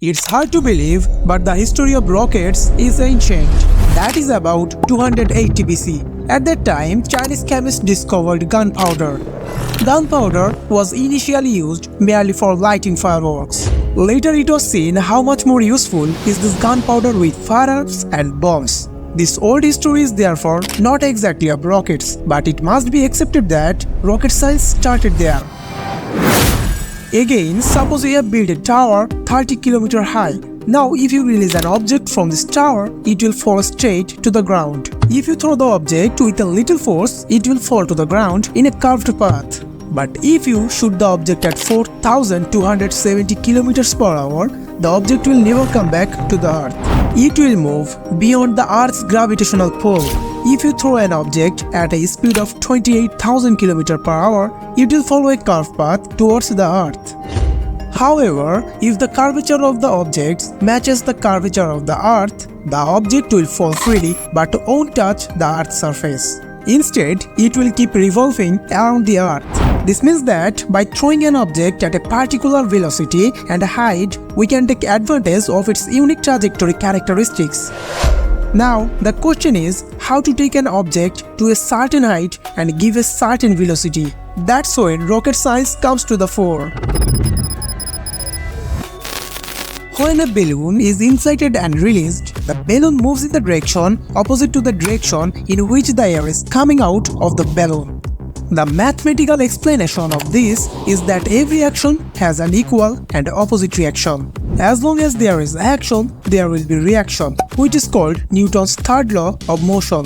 It's hard to believe, but the history of rockets is ancient. That is about 280 BC. At that time, Chinese chemists discovered gunpowder. Gunpowder was initially used merely for lighting fireworks. Later it was seen how much more useful is this gunpowder with firearms and bombs. This old history is therefore not exactly of rockets, but it must be accepted that rocket science started there. Again, suppose we have built a tower 30 km high. Now if you release an object from this tower, it will fall straight to the ground. If you throw the object with a little force, it will fall to the ground in a curved path. But if you shoot the object at 4,270 km per hour, the object will never come back to the earth. It will move beyond the earth's gravitational pull. If you throw an object at a speed of 28,000 km per hour, it will follow a curved path towards the earth. However, if the curvature of the object matches the curvature of the earth, the object will fall freely but won't touch the earth's surface. Instead, it will keep revolving around the earth. This means that by throwing an object at a particular velocity and height, we can take advantage of its unique trajectory characteristics. Now, the question is how to take an object to a certain height and give a certain velocity. That's when rocket science comes to the fore. When a balloon is inflated and released, the balloon moves in the direction opposite to the direction in which the air is coming out of the balloon. The mathematical explanation of this is that every action has an equal and opposite reaction. As long as there is action, there will be reaction, which is called Newton's third law of motion.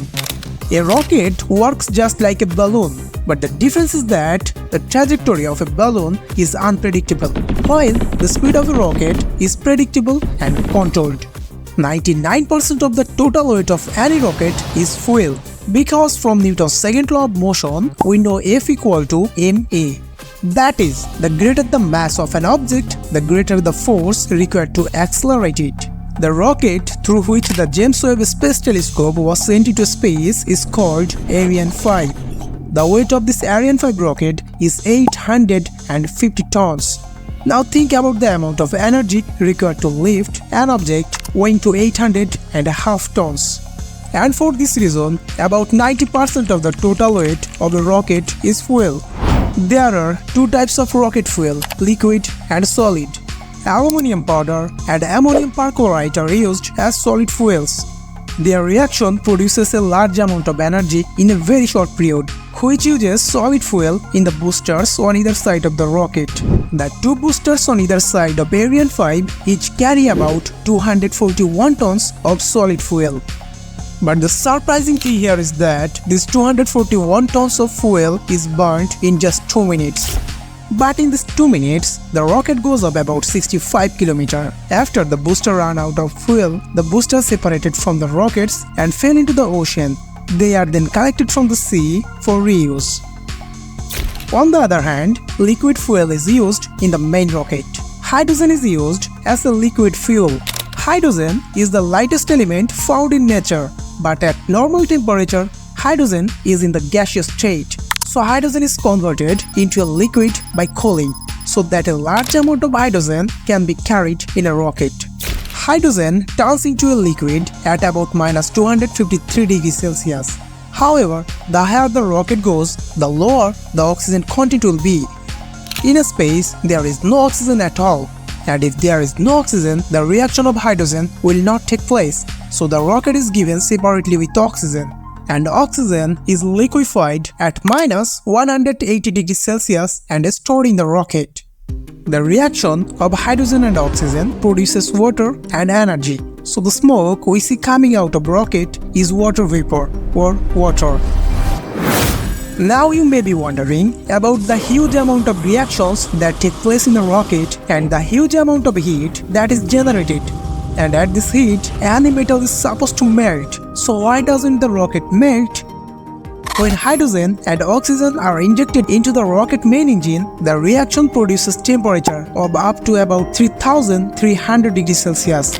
A rocket works just like a balloon, but the difference is that the trajectory of a balloon is unpredictable, while the speed of a rocket is predictable and controlled. 99% of the total weight of any rocket is fuel, because from Newton's second law of motion, we know F equal to ma. That is, the greater the mass of an object, the greater the force required to accelerate it. The rocket through which the James Webb Space Telescope was sent into space is called Ariane 5. The weight of this Ariane 5 rocket is 850 tons. Now think about the amount of energy required to lift an object weighing to 800.5 tons. And for this reason, about 90% of the total weight of a rocket is fuel. There are two types of rocket fuel, liquid and solid. Aluminum powder and ammonium perchlorate are used as solid fuels. Their reaction produces a large amount of energy in a very short period, which uses solid fuel in the boosters on either side of the rocket. The two boosters on either side of Ariane 5 each carry about 241 tons of solid fuel. But the surprising thing here is that this 241 tons of fuel is burnt in just 2 minutes. But in these 2 minutes, the rocket goes up about 65 km. After the booster ran out of fuel, the booster separated from the rockets and fell into the ocean. They are then collected from the sea for reuse. On the other hand, liquid fuel is used in the main rocket. Hydrogen is used as a liquid fuel. Hydrogen is the lightest element found in nature, but at normal temperature, hydrogen is in the gaseous state. So hydrogen is converted into a liquid by cooling, so that a large amount of hydrogen can be carried in a rocket. Hydrogen turns into a liquid at about -253 degrees Celsius. However, the higher the rocket goes, the lower the oxygen content will be. In a space, there is no oxygen at all. And if there is no oxygen, the reaction of hydrogen will not take place, so the rocket is given separately with oxygen. And oxygen is liquefied at -180 degrees Celsius and is stored in the rocket. The reaction of hydrogen and oxygen produces water and energy, so the smoke we see coming out of rocket is water vapor or water. Now you may be wondering about the huge amount of reactions that take place in a rocket and the huge amount of heat that is generated. And at this heat, any metal is supposed to melt. So why doesn't the rocket melt? When hydrogen and oxygen are injected into the rocket main engine, the reaction produces temperature of up to about 3300 degrees Celsius.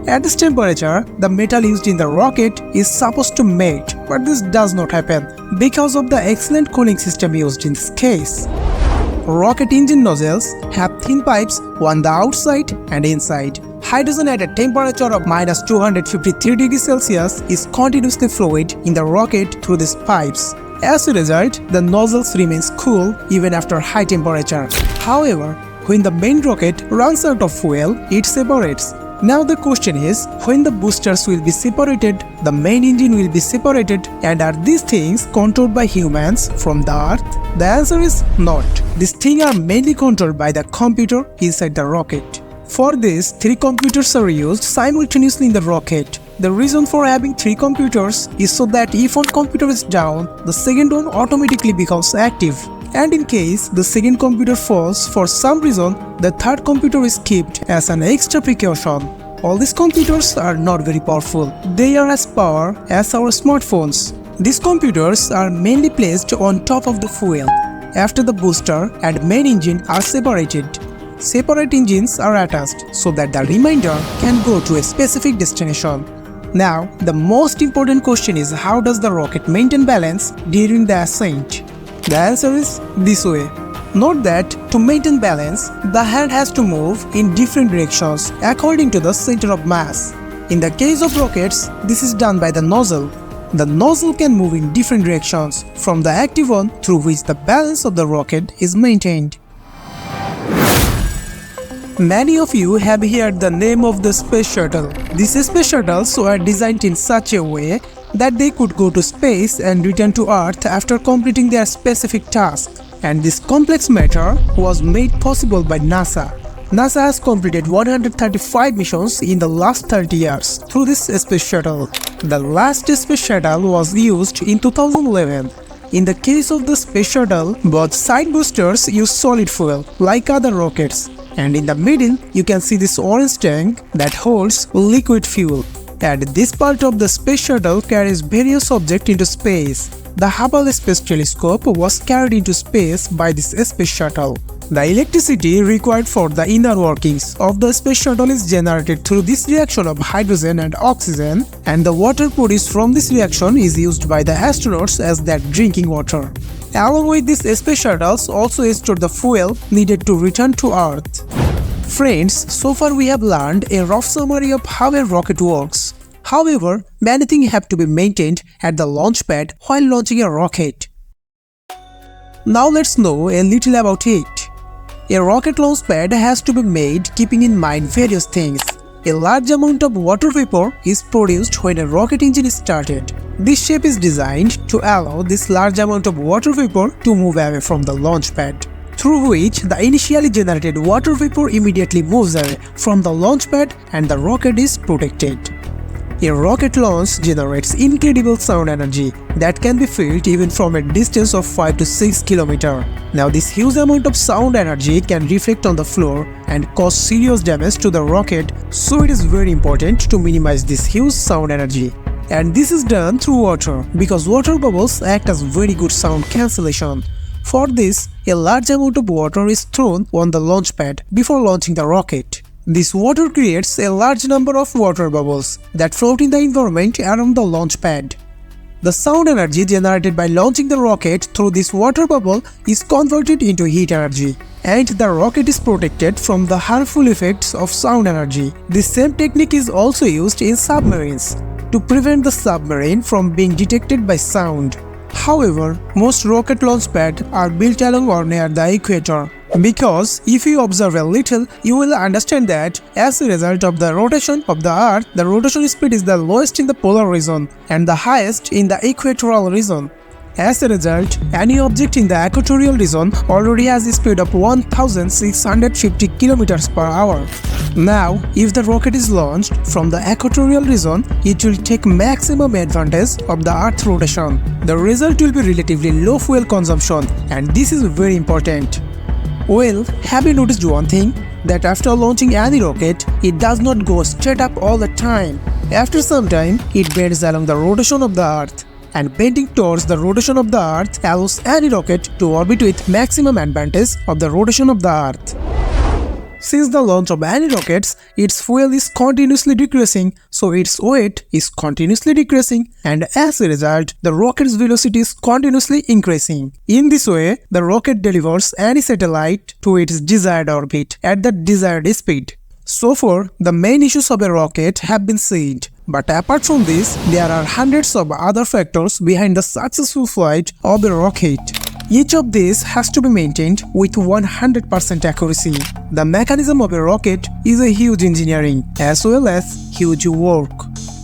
At this temperature, the metal used in the rocket is supposed to melt, but this does not happen because of the excellent cooling system used in this case. Rocket engine nozzles have thin pipes on the outside and inside. Hydrogen at a temperature of minus 253 degrees Celsius is continuously fluid in the rocket through these pipes. As a result, the nozzles remains cool even after high temperature. However, when the main rocket runs out of fuel, it separates. Now the question is, when the boosters will be separated, the main engine will be separated, and are these things controlled by humans from the Earth? The answer is not. These things are mainly controlled by the computer inside the rocket. For this, 3 computers are used simultaneously in the rocket. The reason for having 3 computers is so that if one computer is down, the second one automatically becomes active. And in case the second computer falls for some reason, the third computer is kept as an extra precaution. All these computers are not very powerful. They are as powerful as our smartphones. These computers are mainly placed on top of the fuel. After the booster and main engine are separated, separate engines are attached so that the remainder can go to a specific destination. Now, the most important question is, how does the rocket maintain balance during the ascent? The answer is this way. Note that to maintain balance, the hand has to move in different directions according to the center of mass. In the case of rockets, this is done by the nozzle. The nozzle can move in different directions from the active one through which the balance of the rocket is maintained. Many of you have heard the name of the space shuttle. These space shuttles were designed in such a way that they could go to space and return to Earth after completing their specific task. And this complex matter was made possible by NASA. NASA has completed 135 missions in the last 30 years through this space shuttle. The last space shuttle was used in 2011. In the case of the space shuttle, both side boosters use solid fuel like other rockets. And in the middle, you can see this orange tank that holds liquid fuel. And this part of the space shuttle carries various objects into space. The Hubble Space Telescope was carried into space by this space shuttle. The electricity required for the inner workings of the space shuttle is generated through this reaction of hydrogen and oxygen, and the water produced from this reaction is used by the astronauts as their drinking water. Along with these space shuttles also store the fuel needed to return to Earth. Friends, so far we have learned a rough summary of how a rocket works. However, many things have to be maintained at the launch pad while launching a rocket. Now let's know a little about it. A rocket launch pad has to be made keeping in mind various things. A large amount of water vapor is produced when a rocket engine is started. This shape is designed to allow this large amount of water vapor to move away from the launch pad, through which the initially generated water vapor immediately moves away from the launch pad and the rocket is protected. A rocket launch generates incredible sound energy that can be felt even from a distance of 5 to 6 km. Now this huge amount of sound energy can reflect on the floor and cause serious damage to the rocket, so it is very important to minimize this huge sound energy. And this is done through water, because water bubbles act as very good sound cancellation. For this, a large amount of water is thrown on the launch pad before launching the rocket. This water creates a large number of water bubbles that float in the environment around the launch pad. The sound energy generated by launching the rocket through this water bubble is converted into heat energy, and the rocket is protected from the harmful effects of sound energy. This same technique is also used in submarines to prevent the submarine from being detected by sound. However, most rocket launch pads are built along or near the equator, because if you observe a little, you will understand that as a result of the rotation of the Earth, the rotation speed is the lowest in the polar region and the highest in the equatorial region. As a result, any object in the equatorial region already has a speed of 1650 km per hour. Now, if the rocket is launched from the equatorial region, it will take maximum advantage of the Earth's rotation. The result will be relatively low fuel consumption, and this is very important. Well, have you noticed one thing? That after launching any rocket, it does not go straight up all the time. After some time, it bends along the rotation of the Earth. And bending towards the rotation of the Earth allows any rocket to orbit with maximum advantage of the rotation of the Earth. Since the launch of any rockets, its fuel is continuously decreasing, so its weight is continuously decreasing, and as a result, the rocket's velocity is continuously increasing. In this way, the rocket delivers any satellite to its desired orbit at the desired speed. So far, the main issues of a rocket have been said, but apart from this, there are hundreds of other factors behind the successful flight of a rocket. Each of these has to be maintained with 100% accuracy. The mechanism of a rocket is a huge engineering as well as huge work.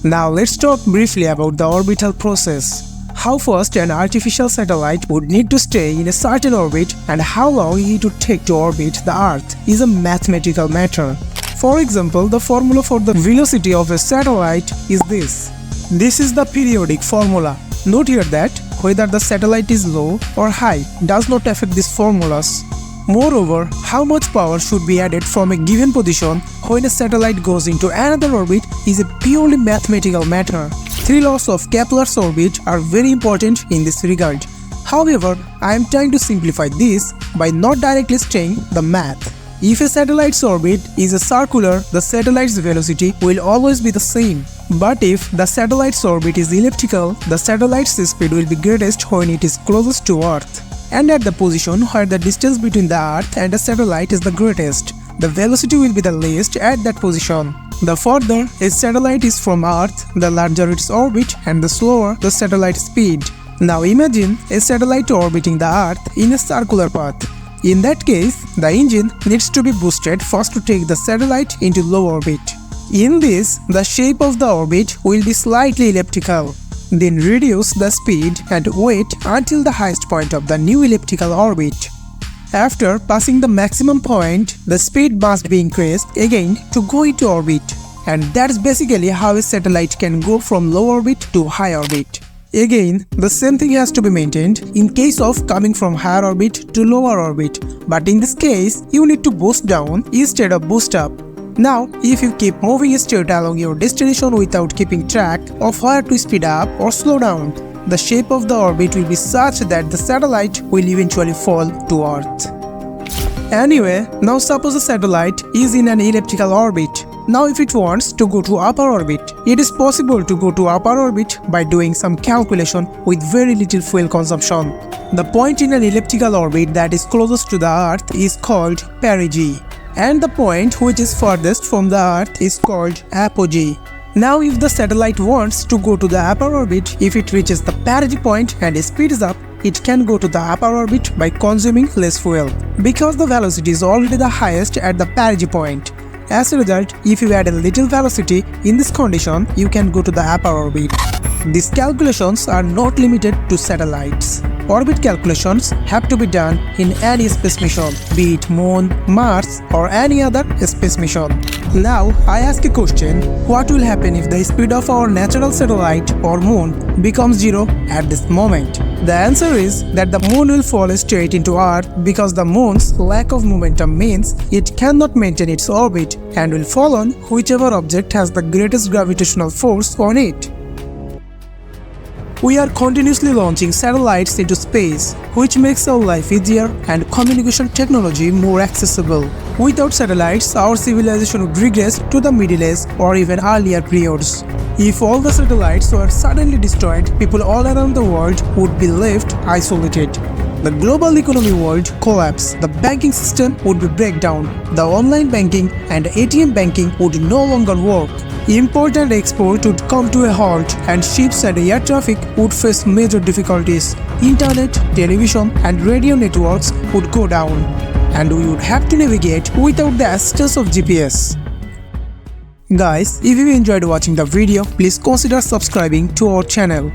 Now let's talk briefly about the orbital process. How fast an artificial satellite would need to stay in a certain orbit and how long it would take to orbit the Earth is a mathematical matter. For example, the formula for the velocity of a satellite is this. This is the periodic formula. Note here that whether the satellite is low or high does not affect these formulas. Moreover, how much power should be added from a given position when a satellite goes into another orbit is a purely mathematical matter. Three laws of Kepler's orbit are very important in this regard. However, I am trying to simplify this by not directly saying the math. If a satellite's orbit is circular, the satellite's velocity will always be the same. But if the satellite's orbit is elliptical, the satellite's speed will be greatest when it is closest to Earth. And at the position where the distance between the Earth and the satellite is the greatest, the velocity will be the least at that position. The further a satellite is from Earth, the larger its orbit and the slower the satellite speed. Now imagine a satellite orbiting the Earth in a circular path. In that case, the engine needs to be boosted first to take the satellite into low orbit. In this, the shape of the orbit will be slightly elliptical. Then reduce the speed and wait until the highest point of the new elliptical orbit. After passing the maximum point, the speed must be increased again to go into orbit. And that's basically how a satellite can go from low orbit to high orbit. Again, the same thing has to be maintained in case of coming from higher orbit to lower orbit, but in this case, you need to boost down instead of boost up. Now, if you keep moving straight along your destination without keeping track of where to speed up or slow down, the shape of the orbit will be such that the satellite will eventually fall to Earth. Anyway, now suppose the satellite is in an elliptical orbit. Now if it wants to go to upper orbit, it is possible to go to upper orbit by doing some calculation with very little fuel consumption. The point in an elliptical orbit that is closest to the Earth is called perigee, and the point which is farthest from the Earth is called apogee. Now if the satellite wants to go to the upper orbit, if it reaches the perigee point and speeds up, it can go to the upper orbit by consuming less fuel, because the velocity is already the highest at the perigee point. As a result, if you add a little velocity in this condition, you can go to the upper orbit. These calculations are not limited to satellites. Orbit calculations have to be done in any space mission, be it Moon, Mars or any other space mission. Now, I ask a question, what will happen if the speed of our natural satellite or Moon becomes zero at this moment? The answer is that the Moon will fall straight into Earth because the Moon's lack of momentum means it cannot maintain its orbit and will fall on whichever object has the greatest gravitational force on it. We are continuously launching satellites into space, which makes our life easier and communication technology more accessible. Without satellites, our civilization would regress to the Middle Ages or even earlier periods. If all the satellites were suddenly destroyed, people all around the world would be left isolated. The global economy would collapse, the banking system would break down, the online banking and ATM banking would no longer work. Import and export would come to a halt and ships and air traffic would face major difficulties. Internet, television and radio networks would go down, and we would have to navigate without the assistance of GPS. Guys, if you enjoyed watching the video, please consider subscribing to our channel.